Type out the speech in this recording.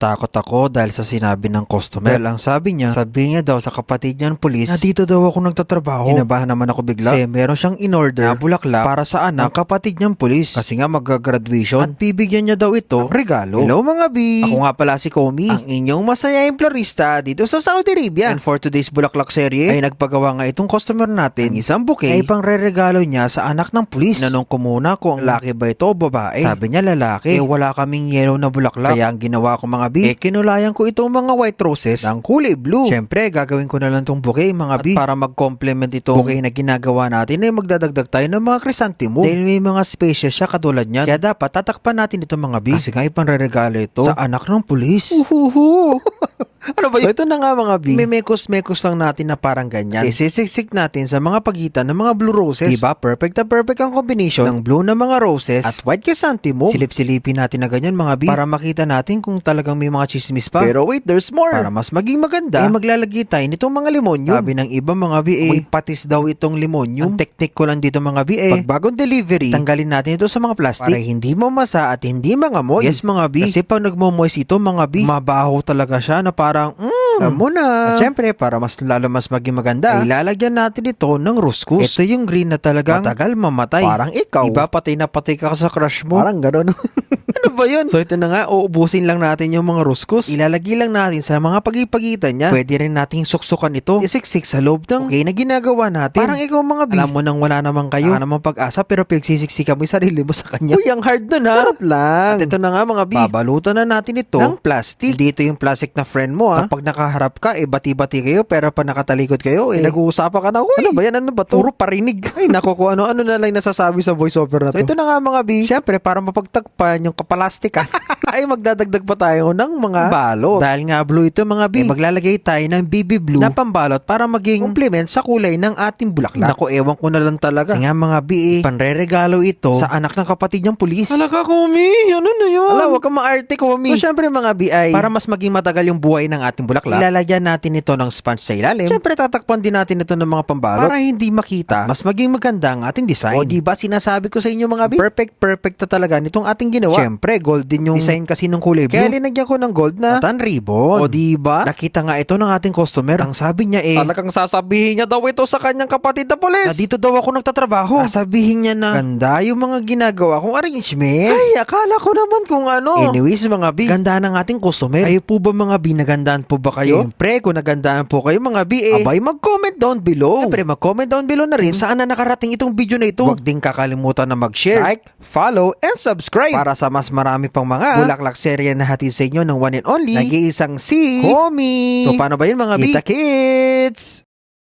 natakot ako dahil sa sinabi ng customer. Dahil ang sabi niya daw sa kapatid niyan pulis na dito daw ako nagtatrabaho. Kinabahan naman ako bigla kasi meron siyang in-order na bulaklak para sa anak ng kapatid niyang pulis. Kasi nga mag-graduation at bibigyan niya daw ito ng regalo. Hello mga B! Ako nga pala si Komi, ang inyong masayahing florista dito sa Saudi Arabia. And for today's bulaklak serye ay nagpagawa nga itong customer natin ng isang bouquet ay pang-re-regalo niya sa anak ng pulis. Nanong ko muna kung lalaki ba ito o babae. Sabi niya lalaki. Wala kaming yellow na bulaklak. Kaya ang ginawa ko mga B, kinulayan ko itong mga white roses ng kulay blue. Siyempre, gagawin ko na lang itong bouquet mga B. At para mag-complement itong bouquet na ginagawa natin ay magdadagdag tayo ng mga chrysanthemum. Dahil may mga species siya katulad niyan. Kaya dapat tatakpan natin itong mga B. Kasi nga ipanre-regalo ito sa anak ng pulis. Uhuhu! Ano ba yun? So ito na nga mga B. May mekos-mekos lang natin na parang ganyan. Isisiksik natin sa mga pagitan ng mga blue roses. Diba? Perfect na perfect ang combination ng blue na mga roses at white chrysanthemum. Silip-silipin natin na ganyan mga B para makita natin kung talagang may mga chismis pa. Pero wait, there's more. Para mas maging maganda, maglalagay tayo nitong mga limonyum. Sabi ng iba mga B, may patis daw itong limonyum. Ang technique ko lang dito mga B, pag bagong delivery, tanggalin natin ito sa mga plastic para hindi mamasa at hindi mangamoy. Yes mga B, kasi pag nagmo-moist ito mga B, mabaho talaga siya na parang alam mo na. At syempre, para mas lalo mas maging maganda, ay lalagyan natin ito ng ruskus. Ito yung green na talagang matagal mamatay. Parang ikaw. Diba patay na patay ka sa crush mo? Parang gano'n. Ano ba yun? So ito na nga, uubusin lang natin yung mga ruskus. Ilalagay lang natin sa mga pagipagitan niya. Pwede rin nating suksukan ito. Isiksik sa loob ng okay na ginagawa natin. Parang ikaw mga B. Alam mo nang wala naman kayo. Wala naman pag-asa pero pinagsisiksikan mo yung sarili mo sa kanya. Uy, ang hard nun ha. Charot lang. At ito na nga mga B. Babalutan na natin ito ng plastic. Dito yung plastic na friend mo ha. Kapag nakaharap ka, bati-bati kayo pero pa nakatalikod kayo, nag-uusapan ka na. Uy, ano ba yan? Ano ba to? Puro parinig. Ay nako, kung ano-ano na lang nasasabi sa voiceover na to. So ito na nga mga B. Siyempre, para mapagtagpan yung kapalastika ay magdadagdag pa tayo ng mga balot. Dahil nga blue ito mga B, maglalagay tayo ng BB blue na pambalot para maging complement sa kulay ng ating bulaklak. Naku, ewan ko na lang talaga. Kasi nga mga B, panre-regalo ito sa anak ng kapatid niyang pulis. Alaga, Komi, ano na yun? Ala, wag kang maarte, Komi. So syempre mga B ay, para mas maging matagal yung buhay ng ating bulaklak, ilalagyan natin ito ng sponge sa ilalim. Syempre tatakpan din natin ito ng mga pambalot para hindi makita, mas maging maganda ang ating design. O diba sinasabi ko sa inyo mga B, perfect na talaga nitong ating ginawa. Syempre gold din yung design kasi ng kulay blue. Kaya linagyan ko ng gold na tan ribbon. O diba? Nakita nga ito ng ating customer. Ang sabi niya talagang sasabihin niya daw ito sa kanyang kapatid na pulis. Na dito daw ako nagtatrabaho. Sasabihin niya na ganda yung mga ginagawa kong arrangement. Ay, akala ko naman kung ano. Anyways mga B, ganda ng ating customer. Kayo po ba mga B, nagandaan po ba kayo? Siyempre, kung nagandaan po kayo mga B, abay mag-comment down below. Siyempre, mag-comment down below na rin saan na nakarating itong video na ito. Huwag din kakalimutan na mag-share, like, follow, and subscribe para sa mas marami pang mga bulaklak serye na hatid sa inyo ng one and only nag-iisang si Komi. So, paano ba yun mga B? Kita kits!